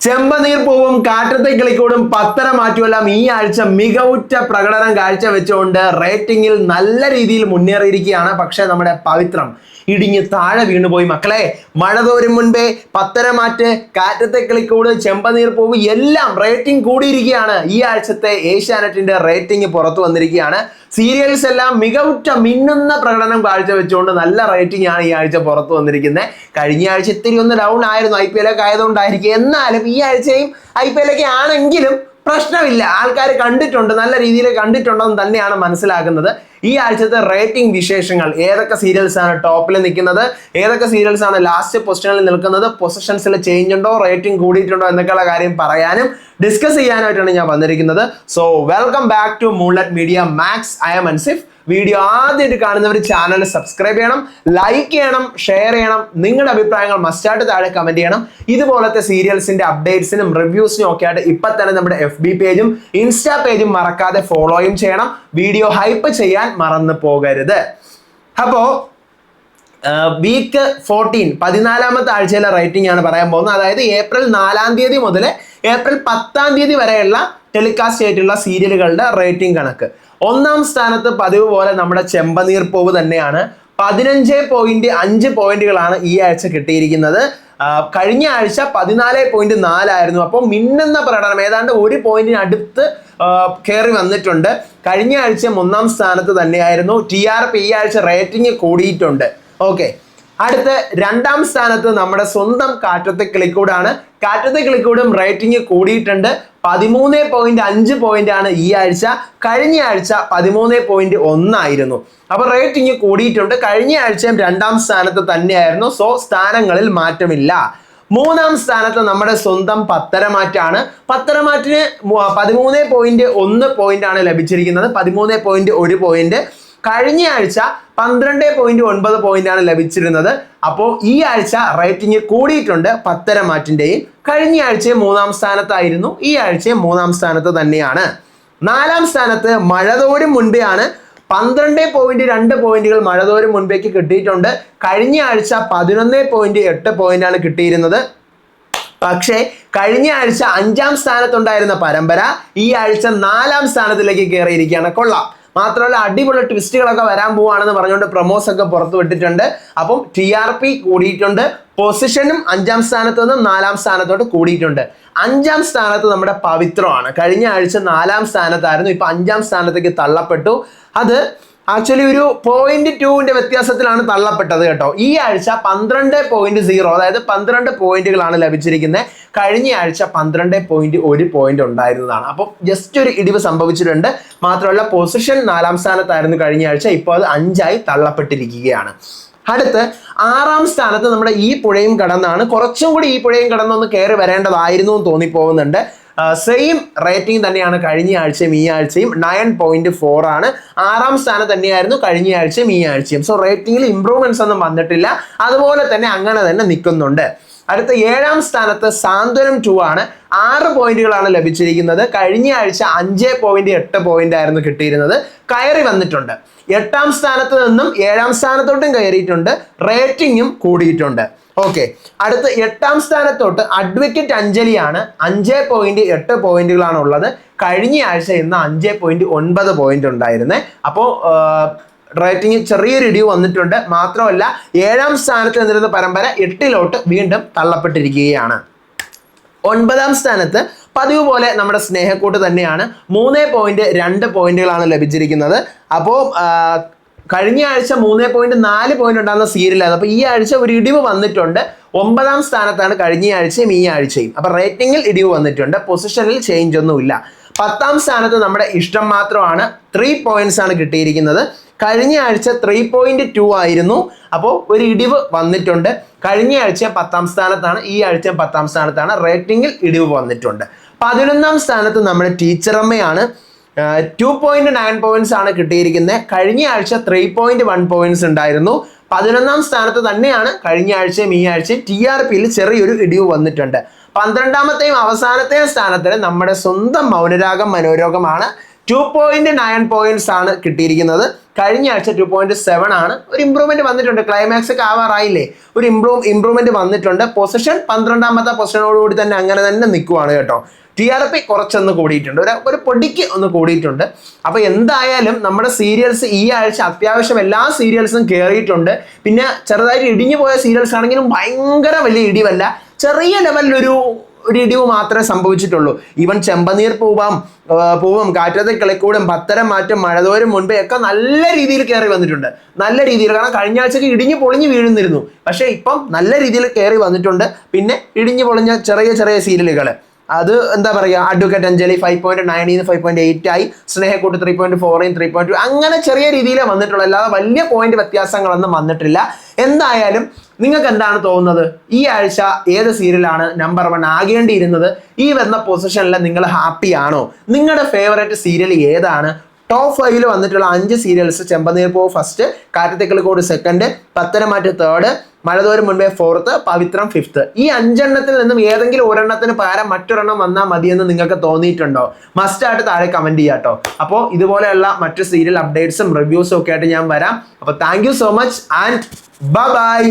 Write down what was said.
ചെമ്പനീർ പൂവും കാറ്റത്തെ കിളിക്കൂടും പത്തര മാറ്റുമെല്ലാം ഈ ആഴ്ച മികവുറ്റ പ്രകടനം കാഴ്ചവെച്ചുകൊണ്ട് റേറ്റിംഗിൽ നല്ല രീതിയിൽ മുന്നേറിയിരിക്കുകയാണ്. പക്ഷേ നമ്മുടെ പവിത്രം ഇടിഞ്ഞ് താഴെ വീണുപോയി മക്കളെ. മഴ തോരും മുൻപേ പത്തര മാറ്റ്, കാറ്റത്തെ കിളിക്കൂട്, ചെമ്പനീർ പൂവ് എല്ലാം റേറ്റിംഗ് കൂടിയിരിക്കുകയാണ്. ഈ ആഴ്ചത്തെ ഏഷ്യാനെറ്റിന്റെ റേറ്റിംഗ് പുറത്തു വന്നിരിക്കുകയാണ്. സീരിയൽസ് എല്ലാം മികവുറ്റ മിന്നുന്ന പ്രകടനം കാഴ്ചവെച്ചുകൊണ്ട് നല്ല റേറ്റിംഗ് ആണ് ഈ ആഴ്ച പുറത്തു വന്നിരിക്കുന്നത്. കഴിഞ്ഞ ആഴ്ച ഇത്തിരി ഒന്ന് ഡൗൺ ആയിരുന്നു, IPL ഒക്കെ ആയതുകൊണ്ടായിരിക്കും. എന്നാലും ഈ ആഴ്ചയും IPL ഒക്കെ ആണെങ്കിലും പ്രശ്നമില്ല, ആൾക്കാർ കണ്ടിട്ടുണ്ട്, നല്ല രീതിയിൽ കണ്ടിട്ടുണ്ടെന്ന് തന്നെയാണ് മനസ്സിലാക്കുന്നത്. ഈ ആഴ്ചത്തെ റേറ്റിംഗ് വിശേഷങ്ങൾ, ഏതൊക്കെ സീരിയൽസ് ആണ് ടോപ്പിൽ നിൽക്കുന്നത്, ഏതൊക്കെ സീരിയൽസ് ആണ് ലാസ്റ്റ് പൊസിഷനിൽ നിൽക്കുന്നത്, പൊസിഷൻസിൽ ചേഞ്ച് ഉണ്ടോ, റേറ്റിംഗ് കൂടിയിട്ടുണ്ടോ എന്നൊക്കെയുള്ള കാര്യം പറയാനും ഡിസ്കസ് ചെയ്യാനായിട്ടാണ് ഞാൻ വന്നിരിക്കുന്നത്. So welcome back to Moonlight Media Max. I am Ansif. Video ആദ്യമായിട്ട് കാണുന്നവർ ചാനൽ സബ്സ്ക്രൈബ് ചെയ്യണം, ലൈക്ക് ചെയ്യണം, ഷെയർ ചെയ്യണം. നിങ്ങളുടെ അഭിപ്രായങ്ങൾ മസ്റ്റായിട്ട് താഴെ കമന്റ് ചെയ്യണം. ഇതുപോലത്തെ സീരിയൽസിന്റെ അപ്ഡേറ്റ്സിനും റിവ്യൂസിനും ഒക്കെ ആയിട്ട് ഇപ്പൊ തന്നെ നമ്മുടെ FB പേജും ഇൻസ്റ്റാ പേജും മറക്കാതെ ഫോളോയും ചെയ്യണം. വീഡിയോ ഹൈപ്പ് ചെയ്യാൻ മറന്നു പോകരുത്. അപ്പോ വീക്ക് 14 14ാമത്തെ ആഴ്ചയിലെ റേറ്റിംഗ് ആണ് പറയാൻ പോകുന്നത്. അതായത് ഏപ്രിൽ 4-ാം തീയതി മുതൽ ഏപ്രിൽ 10-ാം തീയതി വരെയുള്ള ടെലികാസ്റ്റ് ആയിട്ടുള്ള സീരിയലുകളുടെ റേറ്റിംഗ് കണക്ക്. ഒന്നാം സ്ഥാനത്ത് പതിവ് പോലെ നമ്മുടെ ചെമ്പനീർ പൂവ് തന്നെയാണ്. 15.5 പോയിന്റുകളാണ് ഈ ആഴ്ച കിട്ടിയിരിക്കുന്നത്. കഴിഞ്ഞ ആഴ്ച 14.4 ആയിരുന്നു. അപ്പോൾ മിന്നുന്ന പ്രകടനം, ഏതാണ്ട് 1 പോയിന്റിന് അടുത്ത് കയറി വന്നിട്ടുണ്ട്. കഴിഞ്ഞ ആഴ്ച 1-ാം സ്ഥാനത്ത് തന്നെയായിരുന്നു. TRP ഈ ആഴ്ച റേറ്റിംഗ് കൂടിയിട്ടുണ്ട്. ഓക്കെ, അടുത്ത 2-ാം സ്ഥാനത്ത് നമ്മുടെ സ്വന്തം കാറ്റത്തെ കിളിക്കൂടാണ്. കാറ്റത്തെ കിളിക്കൂടും റേറ്റിംഗ് കൂടിയിട്ടുണ്ട്. 13.5 പോയിന്റ് ആണ് ഈ ആഴ്ച. കഴിഞ്ഞ ആഴ്ച 13.1 ആയിരുന്നു. അപ്പൊ റേറ്റിംഗ് കൂടിയിട്ടുണ്ട്. കഴിഞ്ഞ ആഴ്ചയും 2-ാം സ്ഥാനത്ത് തന്നെയായിരുന്നു. സോ സ്ഥാനങ്ങളിൽ മാറ്റമില്ല. 3-ാം സ്ഥാനത്ത് നമ്മുടെ സ്വന്തം പത്തരമാറ്റാണ്. പത്തരമാറ്റിന് 13.1 പോയിന്റ് ആണ് ലഭിച്ചിരിക്കുന്നത്. 13.1 പോയിന്റ്. കഴിഞ്ഞ ആഴ്ച 12.9 പോയിന്റ് ആണ് ലഭിച്ചിരുന്നത്. അപ്പോൾ ഈ ആഴ്ച റേറ്റിംഗ് കൂടിയിട്ടുണ്ട് പത്തരമാറ്റിന്റെയും. കഴിഞ്ഞ ആഴ്ച 3-ാം സ്ഥാനത്തായിരുന്നു, ഈ ആഴ്ച 3-ാം സ്ഥാനത്ത് തന്നെയാണ്. 4-ാം സ്ഥാനത്ത് മഴതോരും മുൻപേ ആണ്. 12.2 പോയിന്റുകൾ മഴതോരും മുൻപേക്ക് കിട്ടിയിട്ടുണ്ട്. കഴിഞ്ഞ ആഴ്ച 11.8 പോയിന്റ് ആണ് കിട്ടിയിരുന്നത്. പക്ഷേ കഴിഞ്ഞ ആഴ്ച 5-ാം സ്ഥാനത്തുണ്ടായിരുന്ന പരമ്പര ഈ ആഴ്ച 4-ാം സ്ഥാനത്തിലേക്ക് കയറിയിരിക്കുകയാണ്. കൊള്ളാം. മാത്രമല്ല അടിപൊളി ട്വിസ്റ്റുകളൊക്കെ വരാൻ പോവാണെന്ന് പറഞ്ഞുകൊണ്ട് പ്രൊമോസ് ഒക്കെ പുറത്തു വിട്ടിട്ടുണ്ട്. അപ്പം TRP കൂടിയിട്ടുണ്ട്. പൊസിഷനും 5-ാം സ്ഥാനത്ത് നിന്ന് 4-ാം സ്ഥാനത്തോട്ട് കൂടിയിട്ടുണ്ട്. 5-ാം സ്ഥാനത്ത് നമ്മുടെ പവിത്രമാണ്. കഴിഞ്ഞ ആഴ്ച 4-ാം സ്ഥാനത്തായിരുന്നു, ഇപ്പൊ 5-ാം സ്ഥാനത്തേക്ക് തള്ളപ്പെട്ടു. അത് ആക്ച്വലി ഒരു 0.2 വ്യത്യാസത്തിലാണ് തള്ളപ്പെട്ടത് കേട്ടോ. ഈ ആഴ്ച 12.0, അതായത് 12 പോയിന്റുകളാണ് ലഭിച്ചിരിക്കുന്നത്. കഴിഞ്ഞ ആഴ്ച 12.1 പോയിന്റ് ഉണ്ടായിരുന്നതാണ്. അപ്പം ജസ്റ്റ് ഒരു ഇടിവ് സംഭവിച്ചിട്ടുണ്ട്. മാത്രമല്ല പൊസിഷൻ 4-ാം സ്ഥാനത്തായിരുന്നു കഴിഞ്ഞ ആഴ്ച, ഇപ്പോൾ അത് 5ആയി തള്ളപ്പെട്ടിരിക്കുകയാണ്. അടുത്ത് 6-ാം സ്ഥാനത്ത് നമ്മുടെ ഈ പുഴയും കടന്നാണ്. കുറച്ചും കൂടി ഈ പുഴയും കടന്നൊന്ന് കയറി വരേണ്ടതായിരുന്നു എന്ന് തോന്നിപ്പോകുന്നുണ്ട്. സെയിം റേറ്റിംഗ് തന്നെയാണ് കഴിഞ്ഞ ആഴ്ചയും ഈ ആഴ്ചയും. 9.4 ആണ്. 6-ാം സ്ഥാനം തന്നെയായിരുന്നു കഴിഞ്ഞ ആഴ്ചയും ഈ ആഴ്ചയും. സോ റേറ്റിംഗിൽ ഇംപ്രൂവ്മെന്റ്സ് ഒന്നും വന്നിട്ടില്ല, അതുപോലെ തന്നെ അങ്ങനെ തന്നെ നിൽക്കുന്നുണ്ട്. അടുത്ത 7-ാം സ്ഥാനത്ത് സാന്ത്വനം 2 ആണ്. 6 പോയിന്റുകളാണ് ലഭിച്ചിരിക്കുന്നത്. കഴിഞ്ഞ ആഴ്ച 5.8 പോയിന്റ് ആയിരുന്നു കിട്ടിയിരുന്നത്. കയറി വന്നിട്ടുണ്ട്. 8-ാം സ്ഥാനത്ത് നിന്നും 7-ാം സ്ഥാനത്തോട്ടും കയറിയിട്ടുണ്ട്. റേറ്റിംഗും കൂടിയിട്ടുണ്ട്. ഓക്കെ, അടുത്ത 8-ാം സ്ഥാനത്തോട്ട് അഡ്വക്കേറ്റ് അഞ്ജലിയാണ്. 5.8 പോയിന്റുകളാണ് ഉള്ളത്. കഴിഞ്ഞ ആഴ്ച ഇന്ന് 5.9 പോയിന്റ് ഉണ്ടായിരുന്നേ. അപ്പോൾ റേറ്റിംഗ് ചെറിയൊരു ഇടിവ് വന്നിട്ടുണ്ട്. മാത്രമല്ല 7-ാം സ്ഥാനത്ത് നിന്നിരുന്ന പരമ്പര 8-ലോട്ട് വീണ്ടും തള്ളപ്പെട്ടിരിക്കുകയാണ്. 9-ാം സ്ഥാനത്ത് പതിവ് പോലെ നമ്മുടെ സ്നേഹക്കൂട്ട് തന്നെയാണ്. 3.2 പോയിന്റുകളാണ് ലഭിച്ചിരിക്കുന്നത്. അപ്പോൾ കഴിഞ്ഞ ആഴ്ച 3.4 പോയിന്റ് ഉണ്ടാകുന്ന സീരിയലാണ്. അപ്പോൾ ഈ ആഴ്ച ഒരു ഇടിവ് വന്നിട്ടുണ്ട്. 9-ാം സ്ഥാനത്താണ് കഴിഞ്ഞ ആഴ്ചയും ഈ ആഴ്ചയും. അപ്പൊ റേറ്റിംഗിൽ ഇടിവ് വന്നിട്ടുണ്ട്. പൊസിഷനിൽ ചേഞ്ച് ഒന്നുമില്ല. 10-ാം സ്ഥാനത്ത് നമ്മുടെ ഇഷ്ടം മാത്രമാണ്. 3 പോയിന്റ്സ് ആണ് കിട്ടിയിരിക്കുന്നത്. കഴിഞ്ഞ ആഴ്ച 3.2 ആയിരുന്നു. അപ്പോൾ ഒരു ഇടിവ് വന്നിട്ടുണ്ട്. കഴിഞ്ഞ ആഴ്ച 10-ാം സ്ഥാനത്താണ്, ഈ ആഴ്ച 10-ാം സ്ഥാനത്താണ്. റേറ്റിംഗിൽ ഇടിവ് വന്നിട്ടുണ്ട്. 11-ാം സ്ഥാനത്ത് നമ്മുടെ ടീച്ചറമ്മയാണ്. 2.9 പോയിന്റ്സ് ആണ് കിട്ടിയിരിക്കുന്നത്. കഴിഞ്ഞ ആഴ്ച 3.1 പോയിന്റ്സ് ഉണ്ടായിരുന്നു. 11-ാം സ്ഥാനത്ത് തന്നെയാണ് കഴിഞ്ഞ ആഴ്ചയും ഈ ആഴ്ചയും. TRPയിൽ ചെറിയൊരു ഇടിവ് വന്നിട്ടുണ്ട്. 12-ാമത്തെയും അവസാനത്തെയും സ്ഥാനത്തിന് നമ്മുടെ സ്വന്തം മൗനരാഗം മനോരോഗമാണ്. 2.9 പോയിന്റ്സ് ആണ് കിട്ടിയിരിക്കുന്നത്. കഴിഞ്ഞ ആഴ്ച 2.7 ആണ്. ഒരു ഇമ്പ്രൂവ്മെന്റ് വന്നിട്ടുണ്ട്. ക്ലൈമാക്സ് ഒക്കെ ആവാറായില്ലേ, ഒരു ഇമ്പ്രൂവ്മെന്റ് വന്നിട്ടുണ്ട്. പൊസിഷൻ 12ാമത്തെ പൊസിഷനോടുകൂടി തന്നെ അങ്ങനെ തന്നെ നിൽക്കുവാണ് കേട്ടോ. TRP കുറച്ചൊന്ന് കൂടിയിട്ടുണ്ട്, ഒരു പൊടിക്ക് ഒന്ന് കൂടിയിട്ടുണ്ട്. അപ്പൊ എന്തായാലും നമ്മുടെ സീരിയൽസ് ഈ ആഴ്ച അത്യാവശ്യം എല്ലാ സീരിയൽസും കയറിയിട്ടുണ്ട്. പിന്നെ ചെറുതായിട്ട് ഇടിഞ്ഞു പോയ സീരിയൽസ് ആണെങ്കിലും ഭയങ്കര വലിയ ഇടിവല്ല, ചെറിയ ലെവലിലൊരു ഇടിവ് മാത്രമേ സംഭവിച്ചിട്ടുള്ളൂ. ഈവൻ ചെമ്പനീർ പൂവും കാറ്റത്തെ കിളിക്കൂടും പത്തരം മാറ്റും മഴതോരും മുൻപേ ഒക്കെ നല്ല രീതിയിൽ കയറി വന്നിട്ടുണ്ട്. നല്ല രീതിയിൽ, കാരണം കഴിഞ്ഞ ആഴ്ചക്ക് ഇടിഞ്ഞു പൊളിഞ്ഞു വീഴുന്നിരുന്നു, പക്ഷെ ഇപ്പം നല്ല രീതിയിൽ കയറി വന്നിട്ടുണ്ട്. പിന്നെ ഇടിഞ്ഞു പൊളിഞ്ഞ ചെറിയ ചെറിയ സീരിയലുകൾ, അത് എന്താ പറയുക, അഡ്വക്കേറ്റ് അഞ്ജലി 5.9 5.8 ആയി, സ്നേഹക്കൂട്ട് 3.4 3.2 അങ്ങനെ ചെറിയ രീതിയിലേ വന്നിട്ടുള്ളൂ, അല്ലാതെ വലിയ പോയിന്റ് വ്യത്യാസങ്ങളൊന്നും വന്നിട്ടില്ല. എന്തായാലും നിങ്ങൾക്ക് എന്താണ് തോന്നുന്നത്, ഈ ആഴ്ച ഏത് സീരിയലാണ് നമ്പർ 1 ആകേണ്ടിയിരുന്നത്? ഈ വരുന്ന പൊസിഷനിൽ നിങ്ങൾ ഹാപ്പി ആണോ? നിങ്ങളുടെ ഫേവറേറ്റ് സീരിയൽ ഏതാണ്? ടോപ്പ് 5 വന്നിട്ടുള്ള 5 സീരിയൽസ്: ചെമ്പനീർ പൂവ് ഫസ്റ്റ്, കാറ്റത്തെ കിളിക്കൂട് സെക്കൻഡ്, പത്തരമാറ്റ് തേർഡ്, മഴതോരും മുൻപേ ഫോർത്ത്, പവിത്രം ഫിഫ്ത്ത്. ഈ 5 എണ്ണത്തിൽ നിന്നും ഏതെങ്കിലും ഒരെണ്ണത്തിന് പകരം മറ്റൊരെണ്ണം വന്നാൽ മതിയെന്ന് നിങ്ങൾക്ക് തോന്നിയിട്ടുണ്ടോ? മസ്റ്റായിട്ട് താഴെ കമന്റ് ചെയ്യാട്ടോ. അപ്പോൾ ഇതുപോലെയുള്ള മറ്റു സീരിയൽ അപ്ഡേറ്റ്സും റിവ്യൂസും ഒക്കെ ആയിട്ട് ഞാൻ വരാം. അപ്പോൾ thank you so much and bye bye.